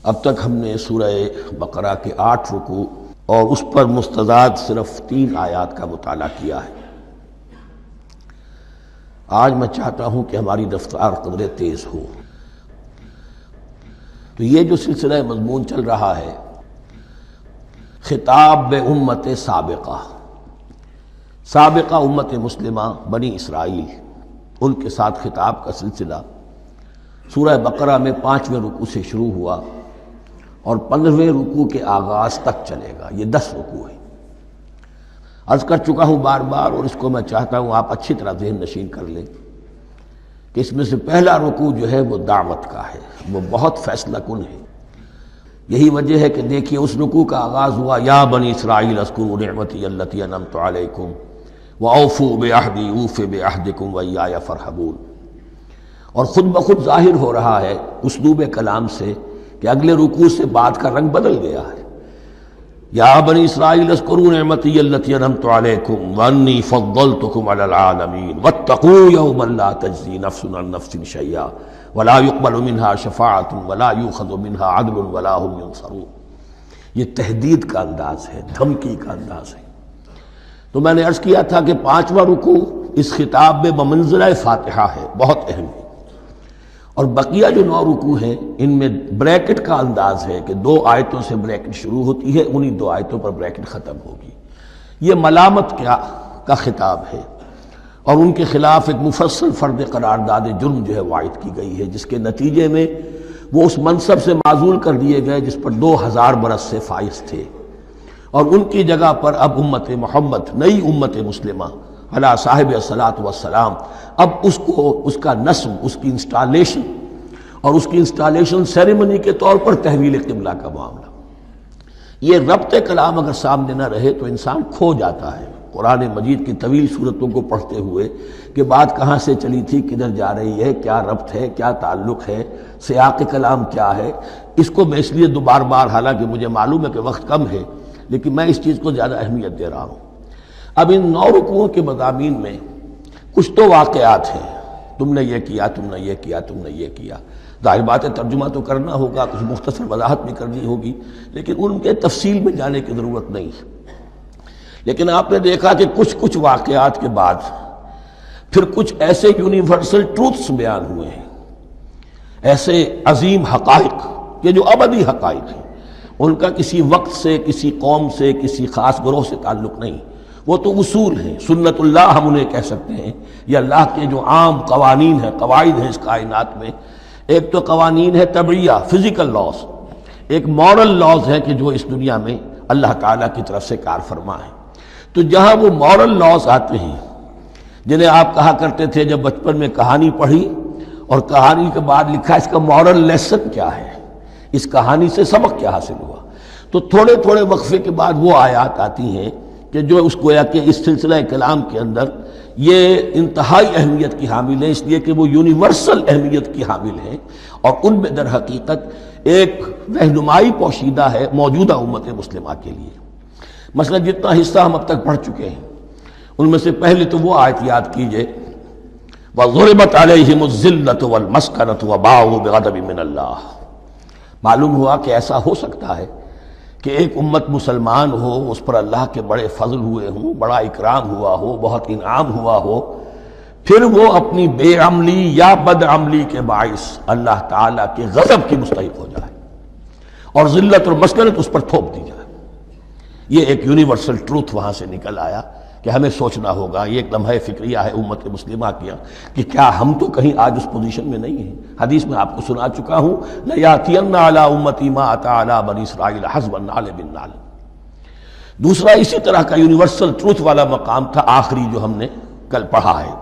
اب تک ہم نے سورہ بقرہ کے 8 رکوع اور اس پر مستضاد صرف 3 آیات کا مطالعہ کیا ہے۔ آج میں چاہتا ہوں کہ ہماری رفتار قدرے تیز ہو۔ تو یہ جو سلسلہ مضمون چل رہا ہے، خطاب بے امت سابقہ امت مسلمہ بنی اسرائیل، ان کے ساتھ خطاب کا سلسلہ سورہ بقرہ میں 5ویں رکوع سے شروع ہوا اور 15ویں رکوع کے آغاز تک چلے گا۔ یہ 10 رکوع ہیں۔ عرض کر چکا ہوں بار بار، اور اس کو میں چاہتا ہوں آپ اچھی طرح ذہن نشین کر لیں کہ اس میں سے پہلا رکوع جو ہے وہ دعوت کا ہے، وہ بہت فیصلہ کن ہے۔ یہی وجہ ہے کہ دیکھیے اس رکوع کا آغاز ہوا یا بنی اسرائیل اذکروا نعمتی التی انعمت علیکم واوفوا بعہدی اوف بعہدکم وایای فارہبون، اور خود بخود ظاہر ہو رہا ہے اسلوب کلام سے کہ اگلے رکوع سے بات کا رنگ بدل گیا ہے۔ یا بنی اسرائیل اذکروا نعمتی التی انعمت علیکم وانی فضلتکم علی العالمین واتقوا یوما لا تجزی نفس عن نفس شیئا ولا يقبل منها شفاعت ولا یؤخذ منها عدل ولا هم ینصرون۔ یہ تہدید کا انداز ہے، دھمکی کا انداز ہے۔ تو میں نے عرض کیا تھا کہ 5واں رکوع اس خطاب میں بمنزلہ فاتحہ ہے، بہت اہم ہے، اور بقیہ جو 9 رکوع ہیں ان میں بریکٹ کا انداز ہے کہ 2 آیتوں سے بریکٹ شروع ہوتی ہے، انہی 2 آیتوں پر بریکٹ ختم ہوگی۔ یہ ملامت کا خطاب ہے، اور ان کے خلاف ایک مفصل فرد قرارداد جرم جو ہے وائد کی گئی ہے، جس کے نتیجے میں وہ اس منصب سے معزول کر دیے گئے جس پر 2000 برس سے فائز تھے، اور ان کی جگہ پر اب امت محمد، نئی امت مسلمہ علی صاحب الصلاۃ والسلام، اب اس کا نصب، اس کی انسٹالیشن اور اس کی انسٹالیشن سیریمنی کے طور پر تحویل قبلہ کا معاملہ۔ یہ ربط کلام اگر سامنے نہ رہے تو انسان کھو جاتا ہے قرآن مجید کی طویل صورتوں کو پڑھتے ہوئے کہ بات کہاں سے چلی تھی، کدھر جا رہی ہے، کیا ربط ہے، کیا تعلق ہے، سیاق کلام کیا ہے۔ اس کو میں اس لیے بار بار، حالانکہ مجھے معلوم ہے کہ وقت کم ہے، لیکن میں اس چیز کو زیادہ اہمیت دے رہا ہوں۔ اب ان 9 رکوعوں کے مضامین میں کچھ تو واقعات ہیں، تم نے یہ کیا، تم نے یہ کیا، تم نے یہ کیا۔ ظاہر بات ہے ترجمہ تو کرنا ہوگا، کچھ مختصر وضاحت بھی کرنی ہوگی، لیکن ان کے تفصیل میں جانے کی ضرورت نہیں ہے۔ لیکن آپ نے دیکھا کہ کچھ واقعات کے بعد پھر کچھ ایسے یونیورسل ٹروتھس بیان ہوئے ہیں، ایسے عظیم حقائق کہ جو ابدی حقائق ہیں، ان کا کسی وقت سے، کسی قوم سے، کسی خاص گروہ سے تعلق نہیں، وہ تو اصول ہیں، سنت اللہ ہم انہیں کہہ سکتے ہیں، یہ اللہ کے جو عام قوانین ہیں، قواعد ہیں اس کائنات میں۔ ایک تو قوانین ہے طبعیہ، فزیکل لاز، ایک مورل لاز ہے کہ جو اس دنیا میں اللہ تعالیٰ کی طرف سے کار فرما ہے۔ تو جہاں وہ مورل لاز آتے ہیں جنہیں آپ کہا کرتے تھے جب بچپن میں کہانی پڑھی اور کہانی کے بعد لکھا اس کا مورل لیسن کیا ہے، اس کہانی سے سبق کیا حاصل ہوا، تو تھوڑے تھوڑے وقفے کے بعد وہ آیات آتی ہیں کہ جو اس گویا کہ اس سلسلہ کلام کے اندر یہ انتہائی اہمیت کی حامل ہیں، اس لیے کہ وہ یونیورسل اہمیت کی حامل ہیں، اور ان میں در حقیقت ایک رہنمائی پوشیدہ ہے موجودہ امت مسلمہ کے لیے۔ مثلا جتنا حصہ ہم اب تک پڑھ چکے ہیں ان میں سے پہلے تو وہ آیت یاد کیجئے وَضُرِبَتْ عَلَيْهِمُ الذِّلَّةُ وَالْمَسْكَنَةُ وَبَاءُوا بِغَضَبٍ مِّنَ اللَّهِ۔ معلوم ہوا کہ ایسا ہو سکتا ہے کہ ایک امت مسلمان ہو، اس پر اللہ کے بڑے فضل ہوئے ہوں، بڑا اکرام ہوا ہو، بہت انعام ہوا ہو، پھر وہ اپنی بے عملی یا بد عملی کے باعث اللہ تعالیٰ کے غضب کی مستحق ہو جائے اور ذلت اور مسکنت اس پر تھوپ دی جائے۔ یہ ایک یونیورسل ٹروتھ وہاں سے نکل آیا کہ ہمیں سوچنا ہوگا، یہ ایک لمحہ فکریہ ہے امت مسلمہ کیا کہ کیا ہم تو کہیں آج اس پوزیشن میں نہیں ہیں۔ حدیث میں آپ کو سنا چکا ہوں لَيَأْتِيَنَّ عَلَىٰ أُمَّتِي مَا أَتَىٰ عَلَىٰ بَنِي إِسْرَائِيلَ حَسْبَ النَّعْلِ بِالنَّعْلِ۔ دوسرا اسی طرح کا یونیورسل ٹروتھ والا مقام تھا آخری جو ہم نے کل پڑھا ہے،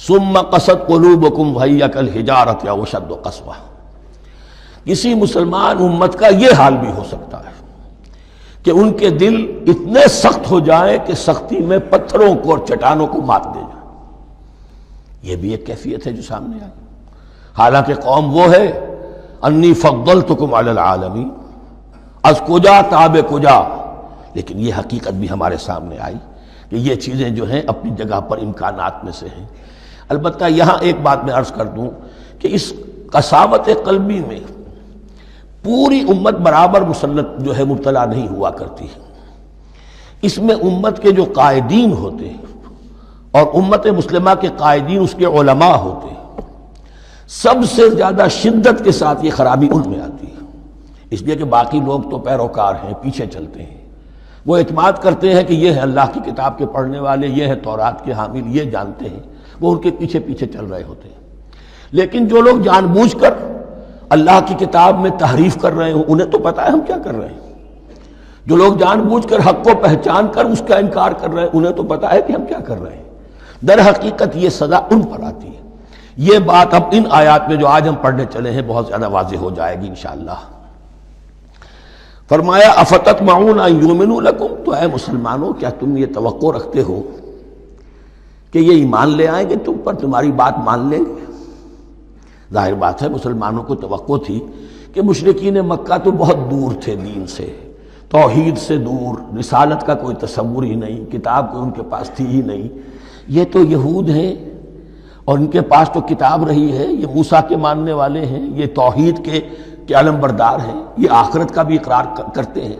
ثُمَّ قَسَتْ قُلُوبُكُمْ وَهِيَ كَالْحِجَارَةِ أَوْ أَشَدُّ قَسْوَةً۔ کسی مسلمان امت کا یہ حال بھی ہو سکتا ہے کہ ان کے دل اتنے سخت ہو جائیں کہ سختی میں پتھروں کو اور چٹانوں کو مات دے جائیں۔ یہ بھی ایک کیفیت ہے جو سامنے آئی، حالانکہ قوم وہ ہے انی فضلتکم علی العالمین، از کجا تاب کجا، لیکن یہ حقیقت بھی ہمارے سامنے آئی کہ یہ چیزیں جو ہیں اپنی جگہ پر امکانات میں سے ہیں۔ البتہ یہاں ایک بات میں عرض کر دوں کہ اس قساوت قلبی میں پوری امت برابر مسلط جو ہے مبتلا نہیں ہوا کرتی ہے، اس میں امت کے جو قائدین ہوتے ہیں اور امت مسلمہ کے قائدین اس کے علماء ہوتے ہیں، سب سے زیادہ شدت کے ساتھ یہ خرابی ان میں آتی ہے، اس لیے کہ باقی لوگ تو پیروکار ہیں، پیچھے چلتے ہیں، وہ اعتماد کرتے ہیں کہ یہ ہے اللہ کی کتاب کے پڑھنے والے، یہ ہے تورات کے حامل، یہ جانتے ہیں، وہ ان کے پیچھے پیچھے چل رہے ہوتے ہیں۔ لیکن جو لوگ جان بوجھ کر اللہ کی کتاب میں تحریف کر رہے ہوں، انہیں تو پتہ ہے ہم کیا کر رہے ہیں۔ جو لوگ جان بوجھ کر حق کو پہچان کر اس کا انکار کر رہے ہیں، انہیں تو پتہ ہے کہ ہم کیا کر رہے ہیں۔ در حقیقت یہ سزا ان پر آتی ہے۔ یہ بات اب ان آیات میں جو آج ہم پڑھنے چلے ہیں بہت زیادہ واضح ہو جائے گی انشاءاللہ۔ فرمایا افتطمعون ان یؤمنوا لکم، تو اے مسلمانوں کیا تم یہ توقع رکھتے ہو کہ یہ ایمان لے آئیں گے تم پر، تمہاری بات مان لیں گے؟ ظاہر بات ہے مسلمانوں کو توقع تھی کہ مشرکین مکہ تو بہت دور تھے دین سے، توحید سے دور، رسالت کا کوئی تصور ہی نہیں، کتاب کوئی ان کے پاس تھی ہی نہیں۔ یہ تو یہود ہیں اور ان کے پاس تو کتاب رہی ہے، یہ موسیٰ کے ماننے والے ہیں، یہ توحید کے علم بردار ہیں، یہ آخرت کا بھی اقرار کرتے ہیں،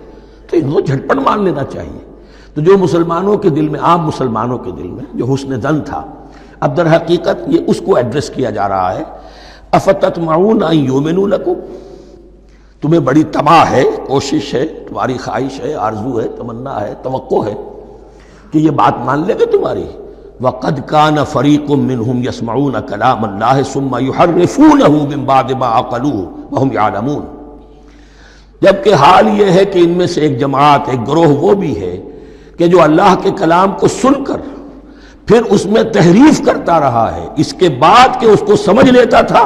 تو ان کو جھٹپٹ مان لینا چاہیے۔ تو جو مسلمانوں کے دل میں، عام مسلمانوں کے دل میں جو حسن ظن تھا، اب در حقیقت یہ اس کو ایڈریس کیا جا رہا ہے۔ افتطمعون ان یؤمنوا لکم، تمہیں بڑی طمع ہے، کوشش ہے، تمہاری خواہش ہے، آرزو ہے، تمنا ہے، توقع ہے کہ یہ بات مان لے گے تمہاری۔ وَقَدْ كَانَ فَرِيقٌ مِّنْهُمْ يَسْمَعُونَ كَلَامَ اللَّهِ ثُمَّ يُحَرِّفُونَهُ مِن بَعْدِ مَا عَقَلُوهُ وَهُمْ يَعْلَمُونَ، جبکہ حال یہ ہے کہ ان میں سے ایک جماعت، ایک گروہ وہ بھی ہے کہ جو اللہ کے کلام کو سن کر پھر اس میں تحریف کرتا رہا ہے، اس کے بعد کہ اس کو سمجھ لیتا تھا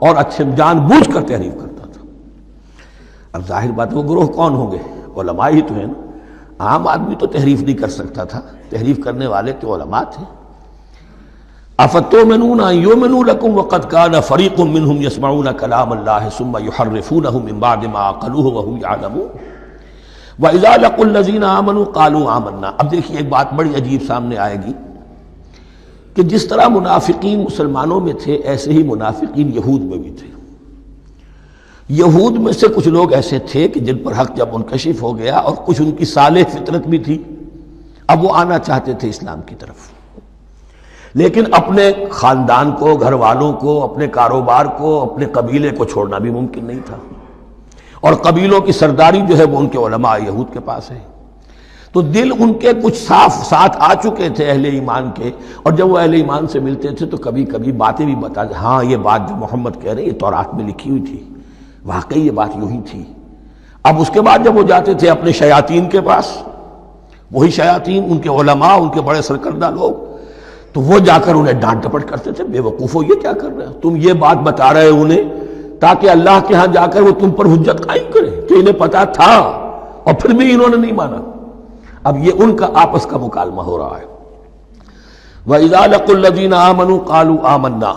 اور اچھے جان بوجھ کر تحریف کرتا تھا۔ اب ظاہر بات وہ گروہ کون ہوں گے؟ علماء ہی تو ہیں نا۔ عام آدمی تو تحریف نہیں کر سکتا تھا، تحریف کرنے والے تو علماء تھے۔ افتؤمنون ان یؤمنوا لکم وقد کان فریق منہم یسمعون کلام اللہ ثم یحرفونہ من بعد ما عقلوہ وہم یعلمون وَإِذَا لَقُوا الَّذِينَ آمَنُوا قَالُوا آمَنَّا۔ اب دیکھیے ایک بات بڑی عجیب سامنے آئے گی کہ جس طرح منافقین مسلمانوں میں تھے، ایسے ہی منافقین یہود میں بھی تھے۔ یہود میں سے کچھ لوگ ایسے تھے کہ جن پر حق جب منکشف ہو گیا، اور کچھ ان کی صالح فطرت بھی تھی، اب وہ آنا چاہتے تھے اسلام کی طرف، لیکن اپنے خاندان کو، گھر والوں کو، اپنے کاروبار کو، اپنے قبیلے کو چھوڑنا بھی ممکن نہیں تھا، اور قبیلوں کی سرداری جو ہے وہ ان کے علماء یہود کے پاس ہے۔ تو دل ان کے کچھ صاف ساتھ آ چکے تھے اہل ایمان کے، اور جب وہ اہل ایمان سے ملتے تھے تو کبھی کبھی باتیں بھی بتا، ہاں یہ بات جو محمد کہہ رہے ہیں یہ تورات میں لکھی ہوئی تھی، واقعی یہ بات یوں ہی تھی۔ اب اس کے بعد جب وہ جاتے تھے اپنے شیاطین کے پاس، وہی شیاطین ان کے علماء، ان کے بڑے سرکردہ لوگ، تو وہ جا کر انہیں ڈانٹ ڈپٹ کرتے تھے، بے وقوفو یہ کیا کر رہے ہو، تم یہ بات بتا رہے ہو انہیں تاکہ اللہ کے ہاں جا کر وہ تم پر حجت قائم کرے کہ انہیں پتا تھا اور پھر بھی انہوں نے نہیں مانا۔ اب یہ ان کا آپس کا مکالمہ ہو رہا ہے۔ وَإِذَا لَقُوا الَّذِينَ آمَنُوا قَالُوا آمَنَّا،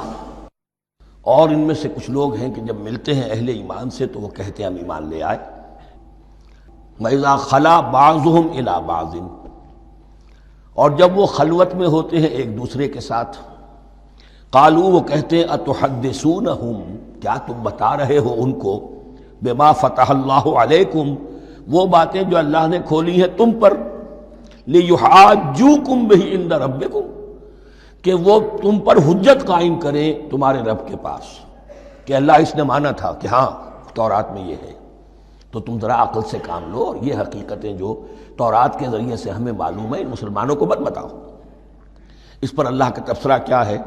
اور ان میں سے کچھ لوگ ہیں کہ جب ملتے ہیں اہل ایمان سے تو وہ کہتے ہیں ہم ایمان لے آئے۔ وَإِذَا خَلَا بَعْضُهُمْ إِلَىٰ بَعْضٍ، اور جب وہ خلوت میں ہوتے ہیں ایک دوسرے کے ساتھ، قالوا، وہ کہتے ہیں اتحدثونہم، کیا تم بتا رہے ہو ان کو، بما فتح اللہ علیکم، وہ باتیں جو اللہ نے کھولی ہیں تم پر، لیحاجوکم بہ عند ربکم، کہ وہ تم پر حجت قائم کریں تمہارے رب کے پاس، کہ اللہ اس نے مانا تھا کہ ہاں تورات میں یہ ہے، تو تم ذرا عقل سے کام لو، اور یہ حقیقتیں جو تورات کے ذریعے سے ہمیں معلوم ہے ان مسلمانوں کو مت بتاؤ۔ اس پر اللہ کا تبصرہ کیا ہے؟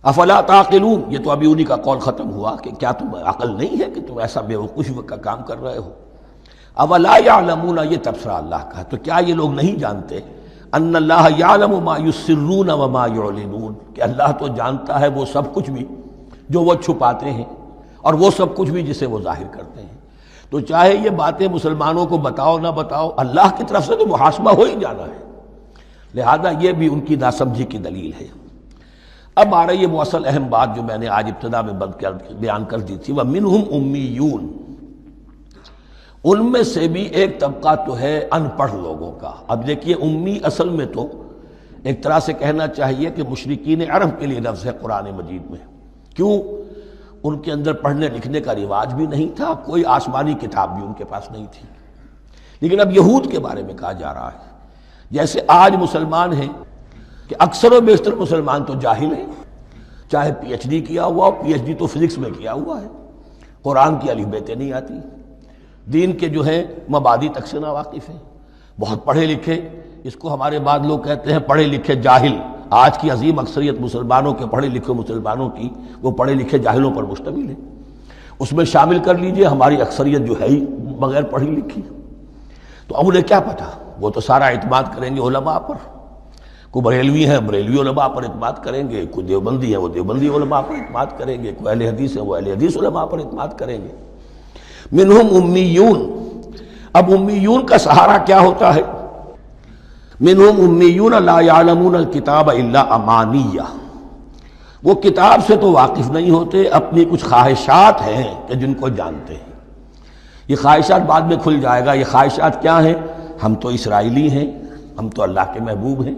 افلا تعقلون، یہ تو ابھی انہی کا قول ختم ہوا کہ کیا تم عقل نہیں ہے کہ تم ایسا بے وقوفی کا کام کر رہے ہو؟ اولا یعلمون، یہ تبصرہ اللہ کا، تو کیا یہ لوگ نہیں جانتے ان اللہ یعلم ما یسرون وما یعلنون، کہ اللہ تو جانتا ہے وہ سب کچھ بھی جو وہ چھپاتے ہیں اور وہ سب کچھ بھی جسے وہ ظاہر کرتے ہیں۔ تو چاہے یہ باتیں مسلمانوں کو بتاؤ نہ بتاؤ، اللہ کی طرف سے تو محاسبہ ہو ہی جانا ہے، لہذا یہ بھی ان کی ناسمجھی کی دلیل ہے۔ اب آ رہی ہے وہ اصل اہم بات جو میں نے آج ابتدا میں بیان کر دی تھی، وَمِنْهُمْ أُمِّيُّونَ، ان میں سے بھی ایک طبقہ تو ہے ان پڑھ لوگوں کا۔ اب دیکھیے امی اصل میں تو ایک طرح سے کہنا چاہیے کہ مشرکین عرب کے لیے لفظ ہے قرآن مجید میں، کیوں؟ ان کے اندر پڑھنے لکھنے کا رواج بھی نہیں تھا، کوئی آسمانی کتاب بھی ان کے پاس نہیں تھی۔ لیکن اب یہود کے بارے میں کہا جا رہا ہے، جیسے آج مسلمان ہیں کہ اکثر و بیشتر مسلمان تو جاہل ہیں، چاہے پی ایچ ڈی کیا ہوا ہو، پی ایچ ڈی تو فزکس میں کیا ہوا ہے، قرآن کی الف بیتیں نہیں آتی، دین کے جو ہیں مبادی تک سے ناواقف ہیں، بہت پڑھے لکھے، اس کو ہمارے بعد لوگ کہتے ہیں پڑھے لکھے جاہل۔ آج کی عظیم اکثریت مسلمانوں کے پڑھے لکھے مسلمانوں کی وہ پڑھے لکھے جاہلوں پر مشتمل ہے، اس میں شامل کر لیجئے ہماری اکثریت جو ہے ہی بغیر پڑھی لکھی۔ تو اب انہیں کیا پتہ، وہ تو سارا اعتماد کریں گے علماء پر، کوئی بریلوی ہیں بریلوی علماء پر اعتماد کریں گے، کوئی دیوبندی ہیں وہ دیوبندی علماء پر اعتماد کریں گے، کوئی اہل حدیث ہیں وہ اہل حدیث علماء پر اعتماد کریں گے۔ منہم امیون، اب امیون کا سہارا کیا ہوتا ہے؟ منہم امیون لا یعلمون الکتاب الا امانیہ، وہ کتاب سے تو واقف نہیں ہوتے، اپنی کچھ خواہشات ہیں کہ جن کو جانتے ہیں۔ یہ خواہشات بعد میں کھل جائے گا، یہ خواہشات کیا ہیں؟ ہم تو اسرائیلی ہیں، ہم تو اللہ کے محبوب ہیں،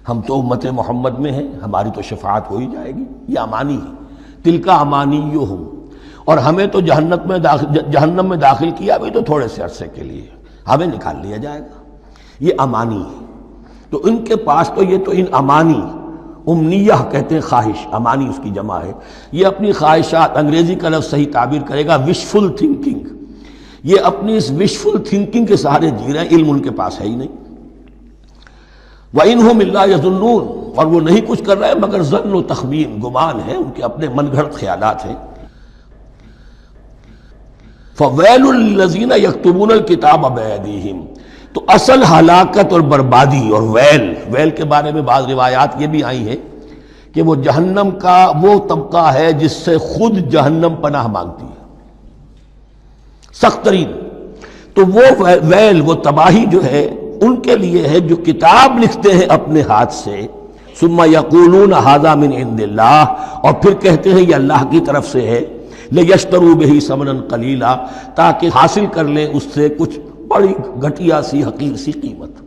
ہم تو امت محمد میں ہیں، ہماری تو شفاعت ہو ہی جائے گی، یہ امانی ہے۔ تلک امانیہم، اور ہمیں تو جہنم میں داخل کیا بھی تو تھوڑے سے عرصے کے لیے، ہمیں نکال لیا جائے گا، یہ امانی ہے۔ تو ان کے پاس تو یہ تو ان امانی، امنیہ کہتے ہیں خواہش، امانی اس کی جمع ہے، یہ اپنی خواہشات، انگریزی کا لفظ صحیح تعبیر کرے گا وشفل تھنکنگ، یہ اپنی اس وشفل تھنکنگ کے سہارے جی رہے ہیں، علم ان کے پاس ہے ہی نہیں۔ وَإِنْهُمْ إِلَّا يَظُنُّونَ، اور وہ نہیں کچھ کر رہے مگر ظن و تخمین، گمان ہے، ان کے اپنے من گھڑت خیالات ہیں۔ فَوَيْلٌ لِّلَّذِينَ يَكْتُبُونَ الْكِتَابَ بِأَيْدِيهِمْ، تو اصل ہلاکت اور بربادی اور ویل کے بارے میں بعض روایات یہ بھی آئی ہیں کہ وہ جہنم کا وہ طبقہ ہے جس سے خود جہنم پناہ مانگتی ہے، سخت ترین۔ تو وہ ویل، وہ تباہی جو ہے ان کے لیے ہے جو کتاب لکھتے ہیں اپنے ہاتھ سے، ثم یقولون ھذا من عند اللہ، اور پھر کہتے ہیں یہ اللہ کی طرف سے ہے، لیشتروا بہ ثمنا قلیلا، تاکہ حاصل کر لیں اس سے کچھ بڑی گھٹیا سی حقیر سی قیمت،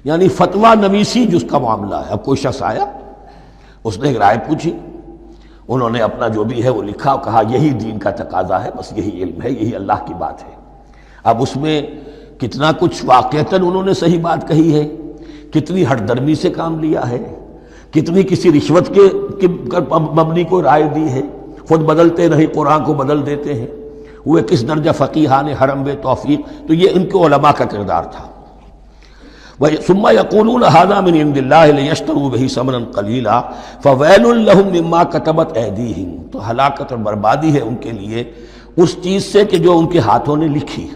یعنی فتویٰ نویسی جس کا معاملہ ہے۔ اب کوئی شخص آیا، اس نے ایک رائے پوچھی، انہوں نے اپنا جو بھی ہے وہ لکھا، کہا یہی دین کا تقاضا ہے، بس یہی علم ہے، یہی اللہ کی بات ہے۔ اب اس میں کتنا کچھ واقعتاً انہوں نے صحیح بات کہی ہے، کتنی ہٹ درمی سے کام لیا ہے، کتنی کسی رشوت کے مبنی کو رائے دی ہے، خود بدلتے نہیں قرآن کو بدل دیتے ہیں، وہ کس درجہ فقیہان حرم بے توفیق۔ تو یہ ان کے علماء کا کردار تھا۔ ثم يقولون هذا من عند الله ليشتروا به ثمنا قليلا فويل لهم مما كتبت ايديهم، تو ہلاکت اور بربادی ہے ان کے لیے اس چیز سے کہ جو ان کے ہاتھوں نے لکھی،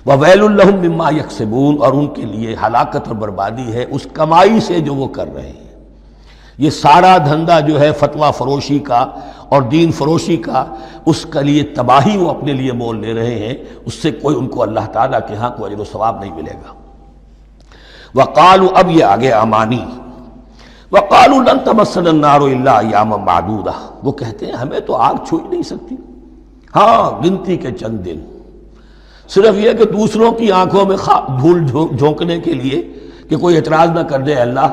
وویل لهم مما يكسبون، اور ان کے لیے ہلاکت اور بربادی ہے اس کمائی سے جو وہ کر رہے ہیں۔ یہ سارا دھندا جو ہے فتویٰ فروشی کا اور دین فروشی کا، اس کے لیے تباہی وہ اپنے لیے مول لے رہے ہیں، اس سے کوئی ان کو اللہ تعالیٰ کے ہاں کوئی اجر و ثواب نہیں ملے گا۔ وقالوا، اب یہ آگے امانی، وقالوا لن تمسنا النار الا ایاما معدودہ، وہ کہتے ہیں ہمیں تو آگ چھو ہی نہیں سکتی، ہاں گنتی کے چند دن، صرف یہ کہ دوسروں کی آنکھوں میں دھول جھونکنے کے لیے کہ کوئی اعتراض نہ کر دے، اللہ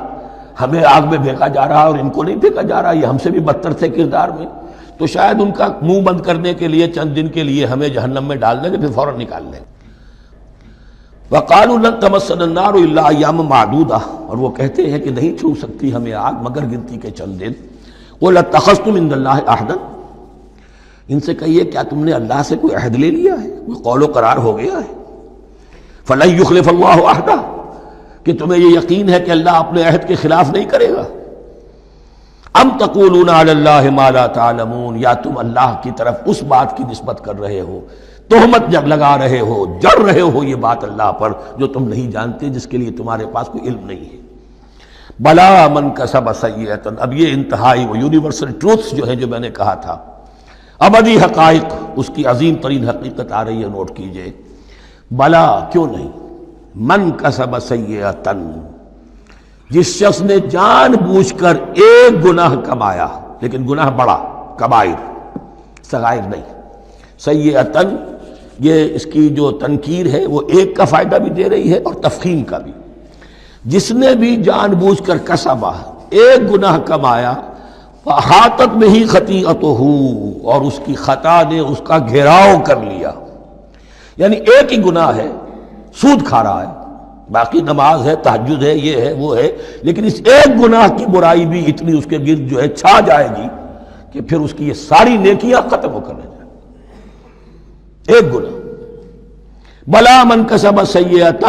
ہمیں آگ میں پھینکا جا رہا اور ان کو نہیں پھینکا جا رہا، یہ ہم سے بھی بدتر تھے کردار میں، تو شاید ان کا منہ بند کرنے کے لیے چند دن کے لیے ہمیں جہنم میں ڈال دیں گے، پھر فوراً نکال لیں۔ وقالوا لن تمسنا النار الا ایاما معدودہ، اور وہ کہتے ہیں کہ نہیں چھو سکتی ہمیں آگ مگر گنتی کے چند دن۔ قل اتخذتم عند اللہ عہدا، ان سے کہیے کیا تم نے اللہ سے کوئی عہد لے لیا ہے، کوئی قول و قرار ہو گیا ہے؟ فلن یخلف اللہ عہدہ، کہ تمہیں یہ یقین ہے کہ اللہ اپنے عہد کے خلاف نہیں کرے گا؟ ام تقولون علی اللہ ما لا تعلمون، یا تم اللہ کی طرف اس بات کی نسبت کر رہے ہو، تہمت لگا رہے ہو، جڑ رہے ہو یہ بات اللہ پر جو تم نہیں جانتے، جس کے لیے تمہارے پاس کوئی علم نہیں ہے۔ بلا من کسب سیئۃ، اب یہ انتہائی وہ یونیورسل ٹروتھس جو ہیں جو میں نے کہا تھا، ابدی حقائق، اس کی عظیم ترین حقیقت آ رہی ہے، نوٹ کیجئے۔ بلا، کیوں نہیں، من کسب سیئۃ، جس شخص نے جان بوجھ کر ایک گناہ کمایا، لیکن گناہ بڑا، کبائر، صغائر نہیں، سیئۃ، یہ اس کی جو تنکیر ہے وہ ایک کا فائدہ بھی دے رہی ہے اور تفخیم کا بھی۔ جس نے بھی جان بوجھ کر کسبا، ایک گناہ کمایا، فاحاطت بہ خطیئتہ، اور اس کی خطا نے اس کا گھیراؤ کر لیا. یعنی ایک ہی گناہ ہے، سود کھا رہا ہے، باقی نماز ہے، تہجد ہے، یہ ہے وہ ہے، لیکن اس ایک گناہ کی برائی بھی اتنی اس کے گرد جو ہے چھا جائے گی کہ پھر اس کی یہ ساری نیکیاں ختم ہو کر رہ جائیں. ایک گناہ. بلا من کسب سیئۃ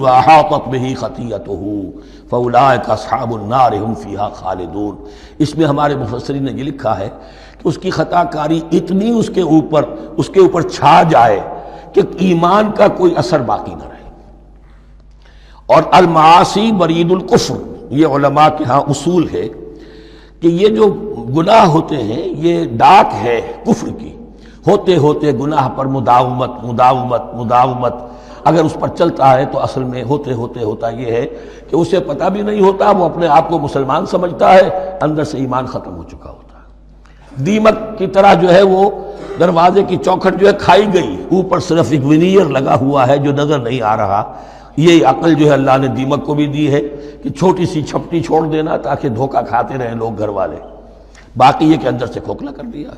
واحاطت بہ خطیئتہ فاولئک اصحاب النار هم فیہا خالدون. اس میں ہمارے مفسرین نے یہ لکھا ہے کہ اس کی خطا کاری اتنی اس کے اوپر چھا جائے کہ ایمان کا کوئی اثر باقی نہ رہے. اور المعاصی برید الکفر، یہ علماء کے ہاں اصول ہے کہ یہ جو گناہ ہوتے ہیں یہ ڈاک ہے کفر کی. ہوتے ہوتے گناہ پر مداومت اگر اس پر چلتا ہے تو اصل میں ہوتے ہوتے ہوتا یہ ہے کہ اسے پتہ بھی نہیں ہوتا، وہ اپنے آپ کو مسلمان سمجھتا ہے، اندر سے ایمان ختم ہو چکا ہوتا ہے. دیمک کی طرح جو ہے وہ دروازے کی چوکھٹ جو ہے کھائی گئی، اوپر صرف ایک ونیئر لگا ہوا ہے جو نظر نہیں آ رہا. یہ عقل جو ہے اللہ نے دیمک کو بھی دی ہے کہ چھوٹی سی چھپٹی چھوڑ دینا تاکہ دھوکہ کھاتے رہیں لوگ گھر والے، باقی یہ کہ اندر سے کھوکھلا کر دیا.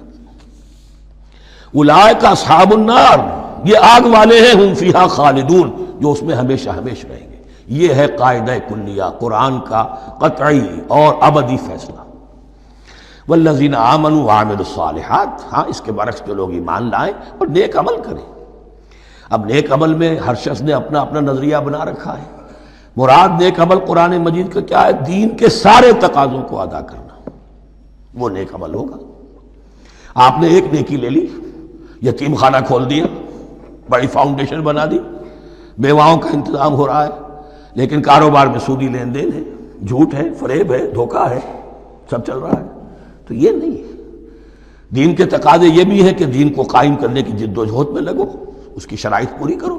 اولئک اصحاب النار، یہ آگ والے ہیں، ہم فیہا خالدون، جو اس میں ہمیشہ ہمیشہ رہیں گے. یہ ہے قاعدہ کلیہ، قرآن کا قطعی اور ابدی فیصلہ. والذین آمنوا وعملوا الصالحات، ہاں اس کے برعکس جو لوگ ایمان لائیں اور نیک عمل کریں. اب نیک عمل میں ہر شخص نے اپنا اپنا نظریہ بنا رکھا ہے. مراد نیک عمل قرآن مجید کا کیا ہے؟ دین کے سارے تقاضوں کو ادا کرنا، وہ نیک عمل ہوگا. آپ نے ایک نیکی لے لی، یتیم خانہ کھول دیا، بڑی فاؤنڈیشن بنا دی، بیواؤں کا انتظام ہو رہا ہے، لیکن کاروبار میں سودی لین دین ہے، جھوٹ ہے، فریب ہے، دھوکہ ہے، سب چل رہا ہے. تو یہ نہیں ہے. دین کے تقاضے یہ بھی ہے کہ دین کو قائم کرنے کی جد و جہد میں لگو، اس کی شرائط پوری کرو.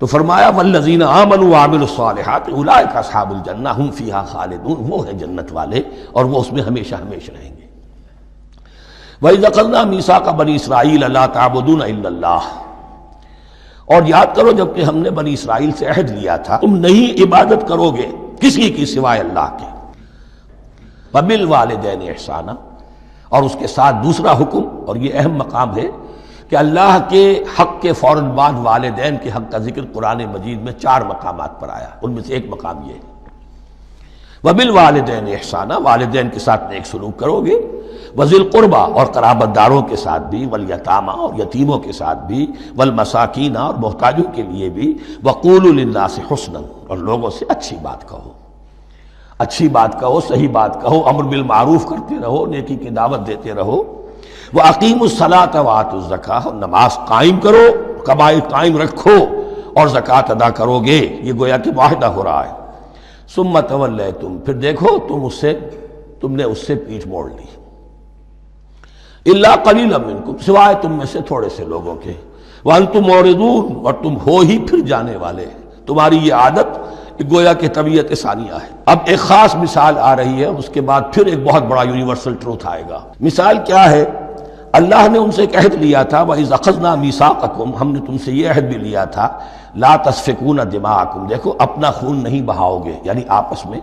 تو فرمایا والذین آمنوا وعملوا الصالحات اولئک اصحاب الجنہ ہم فیہا خالدون، وہ ہیں جنت والے اور وہ اس میں ہمیشہ ہمیشہ رہیں گے. وَإِذْ أَخَذْنَا مِيثَاقَ بَنِي إِسْرَائِيلَ لَا تَعْبُدُونَ إِلَّا اللَّهَ، اور یاد کرو جب کہ ہم نے بنی اسرائیل سے عہد لیا تھا تم نہیں عبادت کرو گے کسی کی سوائے اللہ کے. وَبِالْوَالِدَيْنِ إِحْسَانًا، اور اس کے ساتھ دوسرا حکم، اور یہ اہم مقام ہے کہ اللہ کے حق کے فوراً بعد والدین کے حق کا ذکر قرآن مجید میں 4 مقامات پر آیا. ان میں سے ایک مقام یہ ہے وَبِالْوَالِدَيْنِ إِحْسَانًا، والدین کے ساتھ نیک سلوک کرو گے، وَذِي الْقُرْبَى، اور قرابت داروں کے ساتھ بھی، وَالْيَتَامَى، اور یتیموں کے ساتھ بھی، وَالْمَسَاكِينَ، اور محتاجوں کے لیے بھی، وَقُولُوا لِلنَّاسِ حُسْنًا، اور لوگوں سے اچھی بات کہو، اچھی بات کہو، صحیح بات کہو، امر بالمعروف کرتے رہو، نیکی کی دعوت دیتے رہو. وَأَقِيمُوا الصَّلَاةَ وَآتُوا الزَّكَاةَ، اور نماز قائم کرو، قبائل قائم رکھو اور زکوٰۃ ادا کرو گے. یہ گویا کہ معاہدہ ہو رہا ہے. ثُمَّ تَوَلَّيْتُمْ، پھر دیکھو تم نے اس سے پیٹھ موڑ لی. إِلَّا قَلِيلًا مِّنكُمْ، سوائے تم میں سے تھوڑے سے لوگوں کے. وَأَنْتُمْ مُعْرِضُونَ، اور تم ہو ہی پھر جانے والے. تمہاری یہ عادت گویا کہ طبیعت ثانیہ ہے. اب ایک خاص مثال آ رہی ہے، اس کے بعد پھر ایک بہت بڑا یونیورسل ٹروتھ آئے گا. مثال کیا ہے؟ اللہ نے ان سے ایک عہد لیا تھا وَإِذْ أَخَذْنَا مِيثَاقَكُمْ، ہم نے تم سے یہ عہد بھی لیا تھا لَا تَسْفِكُونَ دِمَاءَكُمْ، دیکھو اپنا خون نہیں بہاؤ گے، یعنی آپس میں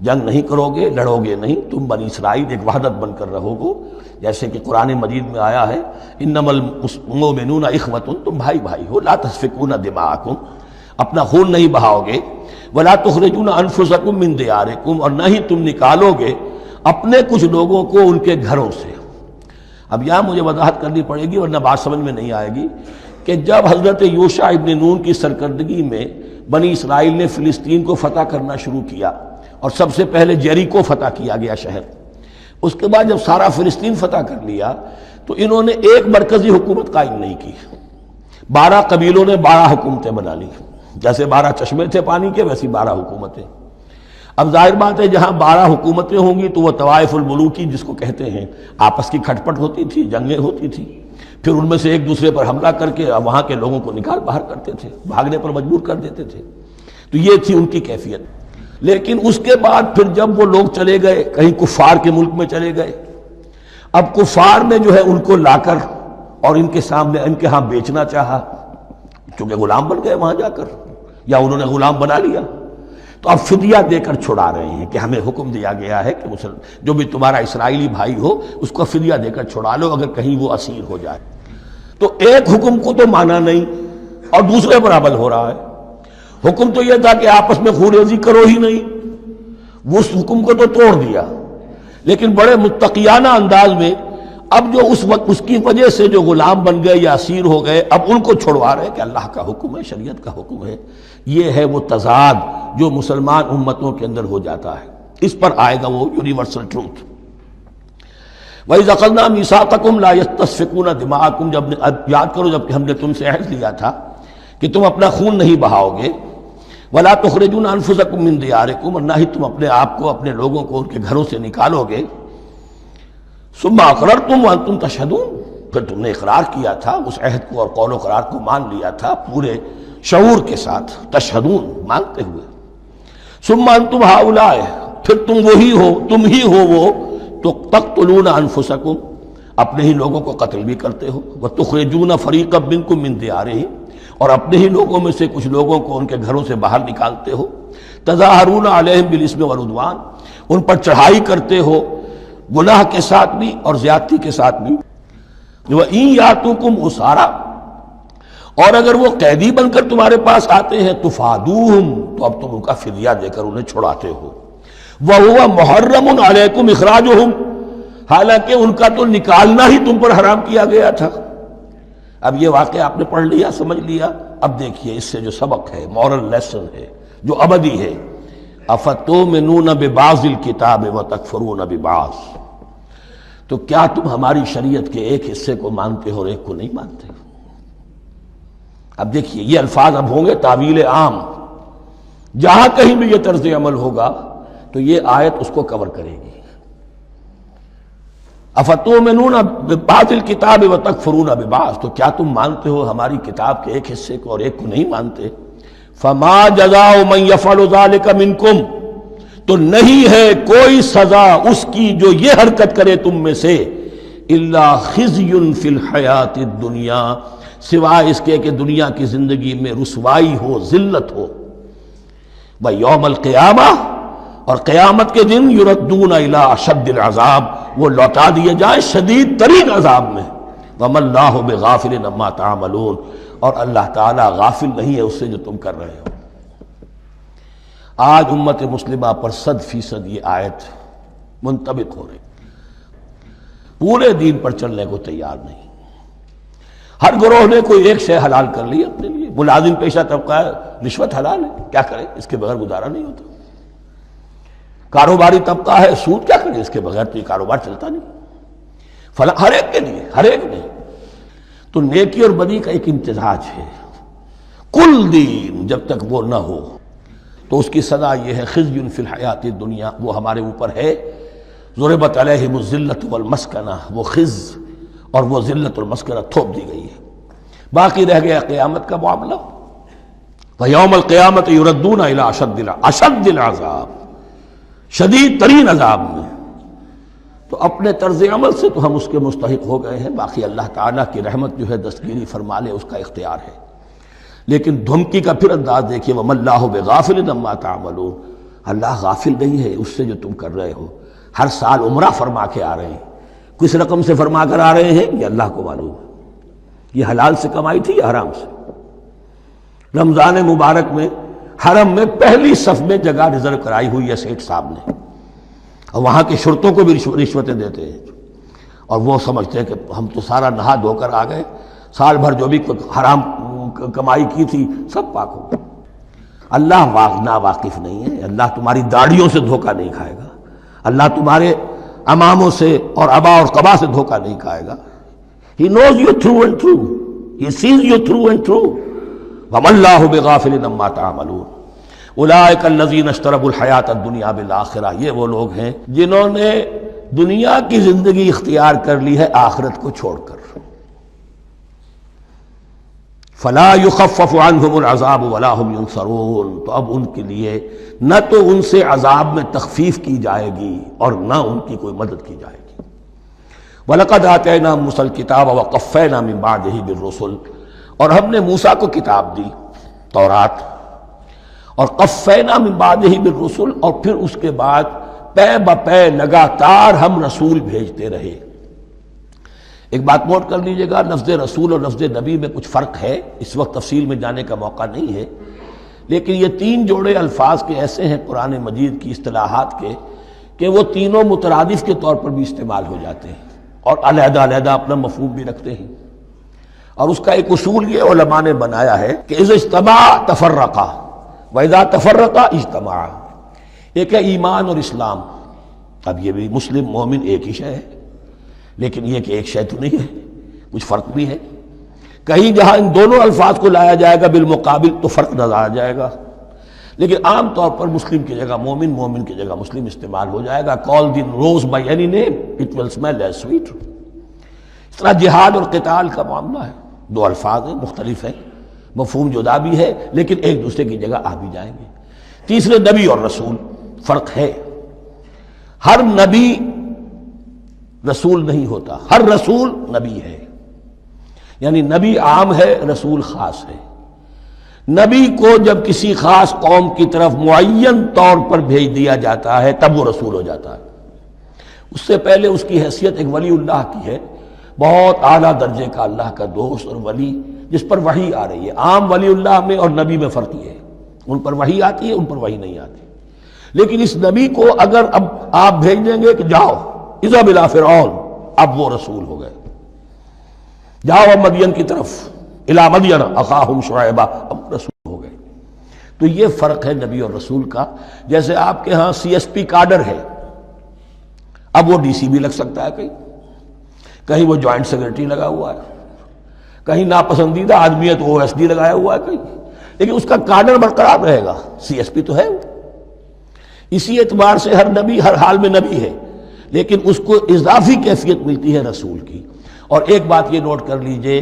جنگ نہیں کرو گے، لڑو گے نہیں، تم بنی اسرائیل ایک وحدت بن کر رہو گے. جیسے کہ قرآن مجید میں آیا ہے انما المؤمنون اخوۃ، تم بھائی بھائی ہو. لا تسفکون دماءکم، اپنا خون نہیں بہاؤ گے. ولا تخرجون انفسکم من دیارکم، اور نہ ہی تم نکالو گے اپنے کچھ لوگوں کو ان کے گھروں سے. اب یہاں مجھے وضاحت کرنی پڑے گی ورنہ بات سمجھ میں نہیں آئے گی کہ جب حضرت یوشع ابن نون کی سرکردگی میں بنی اسرائیل نے فلسطین کو فتح کرنا شروع کیا، اور سب سے پہلے جیریکو فتح کیا گیا شہر، اس کے بعد جب سارا فلسطین فتح کر لیا تو انہوں نے ایک مرکزی حکومت قائم نہیں کی. 12 قبیلوں نے 12 حکومتیں بنا لی، جیسے 12 چشمے تھے پانی کے ویسی 12 حکومتیں. اب ظاہر بات ہے جہاں 12 حکومتیں ہوں گی تو وہ طوائف الملوکی جس کو کہتے ہیں، آپس کی کھٹ پٹ ہوتی تھی، جنگیں ہوتی تھی، پھر ان میں سے ایک دوسرے پر حملہ کر کے وہاں کے لوگوں کو نکال باہر کرتے تھے، بھاگنے پر مجبور کر دیتے تھے. تو یہ تھی ان کی کیفیت. لیکن اس کے بعد پھر جب وہ لوگ چلے گئے کہیں کفار کے ملک میں چلے گئے، اب کفار نے جو ہے ان کو لا کر اور ان کے سامنے ان کے ہاں بیچنا چاہا، چونکہ غلام بن گئے وہاں جا کر، یا انہوں نے غلام بنا لیا. تو اب فدیہ دے کر چھڑا رہے ہیں کہ ہمیں حکم دیا گیا ہے کہ جو بھی تمہارا اسرائیلی بھائی ہو اس کو فدیہ دے کر چھڑا لو اگر کہیں وہ اسیر ہو جائے۔ تو ایک حکم کو تو مانا نہیں اور دوسرے پر عمل ہو رہا ہے۔ حکم تو یہ تھا کہ آپس میں خون ریزی کرو ہی نہیں، اس حکم کو تو توڑ دیا، لیکن بڑے متقیانہ انداز میں اب جو اس وقت اس کی وجہ سے جو غلام بن گئے یا اسیر ہو گئے اب ان کو چھڑوا رہے کہ اللہ کا حکم ہے، شریعت کا حکم ہے۔ یہ ہے وہ تضاد جو مسلمان امتوں کے اندر ہو جاتا ہے، اس پر آئے گا وہ یونیورسل ٹروتھ۔ وَإِذْ أَخَذْنَا مِيثَاقَكُمْ لَا يَسْتَسْفِكُونَ دِمَاءَكُمْ، جب یاد کرو جب کہ ہم نے تم سے عہد لیا تھا کہ تم اپنا خون نہیں بہاؤ گے، وَلَا تُخْرِجُونَ أَنفُسَكُم مِّن دِيَارِكُمْ، اور نہ ہی تم اپنے آپ کو اپنے لوگوں کو ان کے گھروں سے نکالو گے، ثُمَّ أَقْرَرْتُمْ وَأَنْتُمْ تَشْهَدُونَ، پھر تم نے اقرار کیا تھا اس عہد کو اور قول و قرار کو مان لیا تھا پورے شعور کے ساتھ، تشہدون مانتے ہوئے، ثم انتم ہؤلاء، پھر تم وہی ہو، تم ہی ہو وہ تو تقتلون انفسکم، اپنے ہی لوگوں کو قتل بھی کرتے ہو، وتخرجون فریقا منکم من دیارہم، اور اپنے ہی لوگوں میں سے کچھ لوگوں کو ان کے گھروں سے باہر نکالتے ہو، تظاہرون علیہم بالاسم والعدوان، ان پر چڑھائی کرتے ہو گناہ کے ساتھ بھی اور زیادتی کے ساتھ بھی، وَإِن یاتوکم اسارا، اور اگر وہ قیدی بن کر تمہارے پاس آتے ہیں تفادوہم، تو اب تم ان کا فدیہ دے کر انہیں چھڑاتے ہو، وَهُوَ مُحَرَّمٌ عَلَيْكُمْ إِخْرَاجُهُمْ، حالانکہ ان کا تو نکالنا ہی تم پر حرام کیا گیا تھا۔ اب یہ واقعہ آپ نے پڑھ لیا، سمجھ لیا، اب دیکھیے اس سے جو سبق ہے، مورل لیسن ہے جو ابدی ہے، أَفَتُؤْمِنُونَ بِبَعْضِ الْكِتَابِ وَتَكْفُرُونَ بِبَعْضٍ، تو کیا تم ہماری شریعت کے ایک حصے کو مانتے ہو اور ایک کو نہیں مانتے؟ اب دیکھیے یہ الفاظ اب ہوں گے تعویل عام، جہاں کہیں بھی یہ طرز عمل ہوگا تو یہ آیت اس کو کور کرے گی۔ افتؤمنون ببعض الکتاب وتکفرون ببعض، تو کیا تم مانتے ہو ہماری کتاب کے ایک حصے کو اور ایک کو نہیں مانتے؟ فما جزاء من یفعل ذلک منکم، تو نہیں ہے کوئی سزا اس کی جو یہ حرکت کرے تم میں سے، الا خزی فی الحیات الدنیا، سوائے اس کے کہ دنیا کی زندگی میں رسوائی ہو، ذلت ہو، ویوم القیامہ، اور قیامت کے دن یردون الی اشد العذاب، وہ لوٹا دیے جائیں شدید ترین عذاب میں، وما اللہ بغافل عما تعملون، اور اللہ تعالیٰ غافل نہیں ہے اس سے جو تم کر رہے ہو۔ آج امت مسلمہ پر 100% یہ آیت منطبق ہو رہی، پورے دین پر چلنے کو تیار نہیں، ہر گروہ نے کوئی ایک شے حلال کر لی اپنے لیے، ملازم پیشہ طبقہ ہے، رشوت حلال ہے، کیا کرے اس کے بغیر گزارا نہیں ہوتا، کاروباری طبقہ ہے، سود کیا کرے اس کے بغیر تو یہ کاروبار چلتا نہیں، ہر ایک کے لیے، ہر ایک نے۔ تو نیکی اور بدی کا ایک امتزاج ہے، کل دین جب تک وہ نہ ہو تو اس کی سزا یہ ہے خزی فی الحیات الدنیا، وہ ہمارے اوپر ہے، ضربت علیہم الذلۃ والمسکنہ، وہ خز اور وہ ذلت اور مسکنہ تھوپ دی گئی ہے۔ باقی رہ گیا قیامت کا معاملہ، وَيَوْمَ الْقِيَامَةِ يُرَدُّونَ إِلَىٰ أَشَدِّ الْعَذَابِ، شدید ترین عذاب میں۔ تو اپنے طرز عمل سے تو ہم اس کے مستحق ہو گئے ہیں، باقی اللہ تعالیٰ کی رحمت جو ہے دستگیری فرما لے اس کا اختیار ہے، لیکن دھمکی کا پھر انداز دیکھیے، وَمَا اللَّهُ بِغَافِلٍ عَمَّا تَعْمَلُونَ، اللہ غافل نہیں ہے اس سے جو تم کر رہے ہو۔ ہر سال عمرہ فرما کے آ رہے ہیں، کس رقم سے فرما کر آ رہے ہیں یہ اللہ کو معلوم ہے، یہ حلال سے کمائی تھی یا حرام سے؟ رمضان مبارک میں حرم میں پہلی صف میں جگہ ریزرو کرائی ہوئی ہے سیٹھ صاحب نے، اور وہاں کے شرطوں کو بھی رشوتیں دیتے ہیں، اور وہ سمجھتے ہیں کہ ہم تو سارا نہا دھو کر آ گئے، سال بھر جو بھی حرام کمائی کی تھی سب پاک ہو گئے۔ اللہ نا واقف نہیں ہے، اللہ تمہاری داڑھیوں سے دھوکہ نہیں کھائے گا، اللہ تمہارے اماموں سے اور ابا اور قبا سے دھوکہ نہیں کھائے گا۔ He knows you through and through, He sees you through and through، وَمَا اللَّهُ بِغَافِلٍ عَمَّا تَعْمَلُونَ۔ أُولَٰئِكَ الَّذِينَ اشْتَرَوُا الْحَيَاةَ الدُّنْيَا بِالْآخِرَةِ، یہ وہ لوگ ہیں جنہوں نے دنیا کی زندگی اختیار کر لی ہے آخرت کو چھوڑ کر۔ فَلَا يُخَفَّفُ عَنْهُمُ الْعَذَابُ وَلَا هُمْ يُنصَرُونَ، تو اب ان کے لیے نہ تو ان سے عذاب میں تخفیف کی جائے گی اور نہ ان کی کوئی مدد کی جائے گی۔ وَلَقَدْ آتَيْنَا مُوسَى الْكِتَابَ وَقَفَّيْنَا مِن بَعْدِهِ بِالرُّسُلِ، اور ہم نے موسیٰ کو کتاب دی تورات، اور قفینا من بعدہ بالرسل، اور پھر اس کے بعد پے بپے لگاتار ہم رسول بھیجتے رہے۔ ایک بات نوٹ کر لیجئے گا، لفظ رسول اور لفظ نبی میں کچھ فرق ہے، اس وقت تفصیل میں جانے کا موقع نہیں ہے، لیکن یہ تین جوڑے الفاظ کے ایسے ہیں قرآن مجید کی اصطلاحات کے کہ وہ تینوں مترادف کے طور پر بھی استعمال ہو جاتے ہیں اور علیحدہ علیحدہ اپنا مفہوم بھی رکھتے ہیں۔ اور اس کا ایک اصول یہ علماء نے بنایا ہے کہ اذا اجتمع تفرقا واذا تفرقا اجتمع۔ ایک ہے ایمان اور اسلام، اب یہ بھی مسلم مومن ایک ہی شے ہے، لیکن یہ کہ ایک شے تو نہیں ہے، کچھ فرق بھی ہے۔ کہیں جہاں ان دونوں الفاظ کو لایا جائے گا بالمقابل تو فرق نظر آ جائے گا، لیکن عام طور پر مسلم کی جگہ مومن، مومن کی جگہ مسلم استعمال ہو جائے گا۔ call the rose by any name it will smell as sweet۔ اس طرح جہاد اور قتال کا معاملہ ہے، دو الفاظ ہیں، مختلف ہیں، مفہوم جدا بھی ہے لیکن ایک دوسرے کی جگہ آ بھی جائیں گے۔ تیسرے نبی اور رسول، فرق ہے، ہر نبی رسول نہیں ہوتا، ہر رسول نبی ہے، یعنی نبی عام ہے، رسول خاص ہے۔ نبی کو جب کسی خاص قوم کی طرف معین طور پر بھیج دیا جاتا ہے تب وہ رسول ہو جاتا ہے۔ اس سے پہلے اس کی حیثیت ایک ولی اللہ کی ہے، بہت اعلیٰ درجے کا اللہ کا دوست اور ولی جس پر وحی آ رہی ہے۔ عام ولی اللہ میں اور نبی میں فرق یہ ہے، ان پر وحی آتی ہے، ان پر وحی نہیں آتی۔ لیکن اس نبی کو اگر اب آپ بھیج دیں گے کہ جاؤ اذهب الى فرعون، اب وہ رسول ہو گئے، جاؤ اب مدین کی طرف، الی مدین اخاہم شعیبا، اب رسول ہو گئے۔ تو یہ فرق ہے نبی اور رسول کا۔ جیسے آپ کے ہاں سی ایس پی کاڈر ہے، اب وہ ڈی سی بھی لگ سکتا ہے، کہیں وہ جوائنٹ سیکرٹری لگا ہوا ہے، کہیں ناپسندیدہ آدمی ہے تو او ایس ڈی لگایا ہوا ہے کہیں، لیکن اس کا کاڈر برقرار رہے گا، سی ایس پی تو ہے وہ۔ اسی اعتبار سے ہر نبی ہر حال میں نبی ہے، لیکن اس کو اضافی کیفیت ملتی ہے رسول کی۔ اور ایک بات یہ نوٹ کر لیجئے،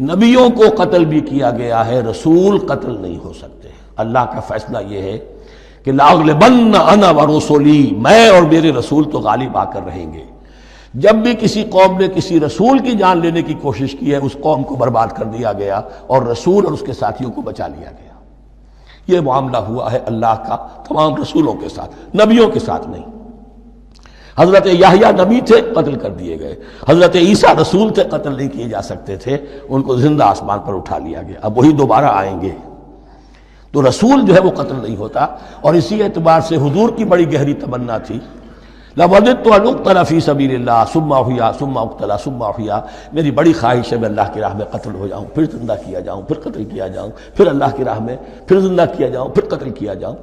نبیوں کو قتل بھی کیا گیا ہے، رسول قتل نہیں ہو سکتے۔ اللہ کا فیصلہ یہ ہے کہ لاغلبن انا ورسلی، میں اور میرے رسول تو غالب آ کر رہیں گے۔ جب بھی کسی قوم نے کسی رسول کی جان لینے کی کوشش کی ہے، اس قوم کو برباد کر دیا گیا اور رسول اور اس کے ساتھیوں کو بچا لیا گیا۔ یہ معاملہ ہوا ہے اللہ کا تمام رسولوں کے ساتھ، نبیوں کے ساتھ نہیں۔ حضرت یحییٰ نبی تھے، قتل کر دیے گئے۔ حضرت عیسیٰ رسول تھے، قتل نہیں کیے جا سکتے تھے، ان کو زندہ آسمان پر اٹھا لیا گیا، اب وہی دوبارہ آئیں گے۔ تو رسول جو ہے وہ قتل نہیں ہوتا، اور اسی اعتبار سے حضور کی بڑی گہری تمنا تھی، لَوَدِدتُّ أَنْ أُقْتَلَ فِي سَبِيلِ اللَّهِ ثُمَّ أُحْيَا ثُمَّ أُقْتَلَ ثُمَّ أُحْيَا، میری بڑی خواہش ہے میں اللہ کی راہ میں قتل ہو جاؤں، پھر زندہ کیا جاؤں، پھر قتل کیا جاؤں، پھر اللہ کی راہ میں پھر زندہ کیا جاؤں، پھر قتل کیا جاؤں۔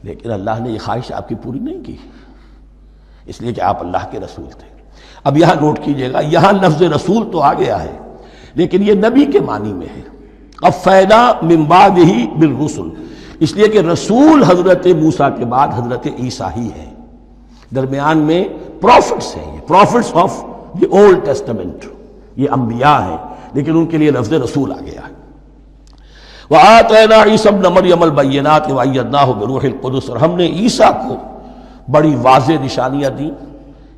لیکن اللہ نے یہ خواہش آپ کی پوری نہیں کی، اس لیے کہ آپ اللہ کے رسول تھے۔ اب یہاں نوٹ کیجئے گا، یہاں لفظ رسول تو آ گیا ہے لیکن یہ نبی کے معنی میں ہے۔ قفینا من بعدہ بالرسل، اس لیے کہ رسول حضرت موسیٰ کے بعد حضرت عیسیٰ ہی ہے، درمیان میں پروفٹس ہیں، یہ profits of the old testament, یہ انبیاء ہیں، لیکن ان کے لیے لفظ رسول آ گیا ہے۔ وَآتَيْنَا عِيسَى ابْنَ مَرْيَمَ الْبَيِّنَاتِ وَأَيَّدْنَاهُ بِرُوحِ الْقُدُسِ، اور ہم نے عیسیٰ کو بڑی واضح نشانیاں دیں،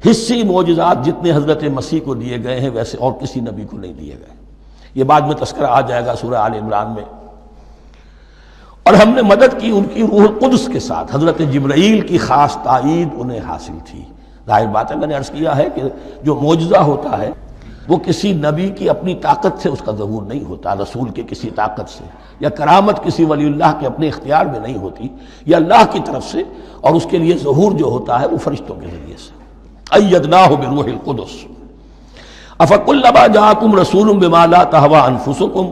حصی معجزات جتنے حضرت مسیح کو دیے گئے ہیں ویسے اور کسی نبی کو نہیں دیے گئے۔ یہ بعد میں تذکرہ آ جائے گا سورہ آل عمران میں۔ اور ہم نے مدد کی ان کی روح القدس کے ساتھ، حضرت جبرائیل کی خاص تائید انہیں حاصل تھی۔ ظاہر بات ہے، میں نے عرض کیا ہے کہ جو معجزہ ہوتا ہے وہ کسی نبی کی اپنی طاقت سے اس کا ظہور نہیں ہوتا، رسول کے کسی طاقت سے، یا کرامت کسی ولی اللہ کے اپنے اختیار میں نہیں ہوتی، یا اللہ کی طرف سے، اور اس کے لیے ظہور جو ہوتا ہے وہ فرشتوں کے ذریعے سے۔ ایدناہ بروح القدس۔ افکلما جاءکم رسول بما لا تہوی انفسکم،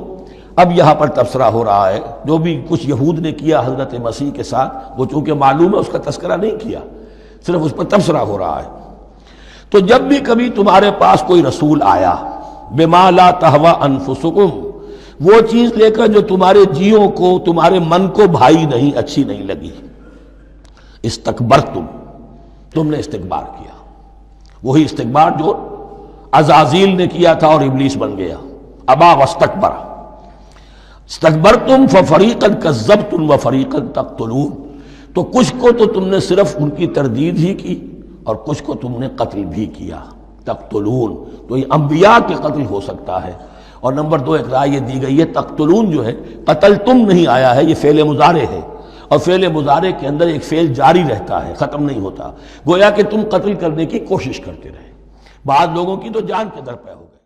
اب یہاں پر تبصرہ ہو رہا ہے، جو بھی کچھ یہود نے کیا حضرت مسیح کے ساتھ، وہ چونکہ معلوم ہے اس کا تذکرہ نہیں کیا، صرف اس پر تبصرہ ہو رہا ہے۔ تو جب بھی کبھی تمہارے پاس کوئی رسول آیا، بما لا تہوی انفسکم، وہ چیز لے کر جو تمہارے جیوں کو، تمہارے من کو بھائی نہیں، اچھی نہیں لگی، استکبرتم، تم نے استکبار کیا، وہی استکبار جو عزازیل نے کیا تھا اور ابلیس بن گیا، ابا واستکبر۔ استکبرتم ففریقا کذبتم وفریقا تقتلون، تو کچھ کو تو تم نے صرف ان کی تردید ہی کی اور کچھ کو تم نے قتل بھی کیا، تقتلون، تو یہ انبیاء کے قتل ہو سکتا ہے۔ اور نمبر دو ایک رائے یہ دی گئی ہے، تقتلون جو ہے قتل تم نہیں آیا ہے، یہ فعل مضارع ہے، اور فعل مضارع کے اندر ایک فعل جاری رہتا ہے، ختم نہیں ہوتا، گویا کہ تم قتل کرنے کی کوشش کرتے رہے۔ بعض لوگوں کی تو جان کے در پہ ہو گئے۔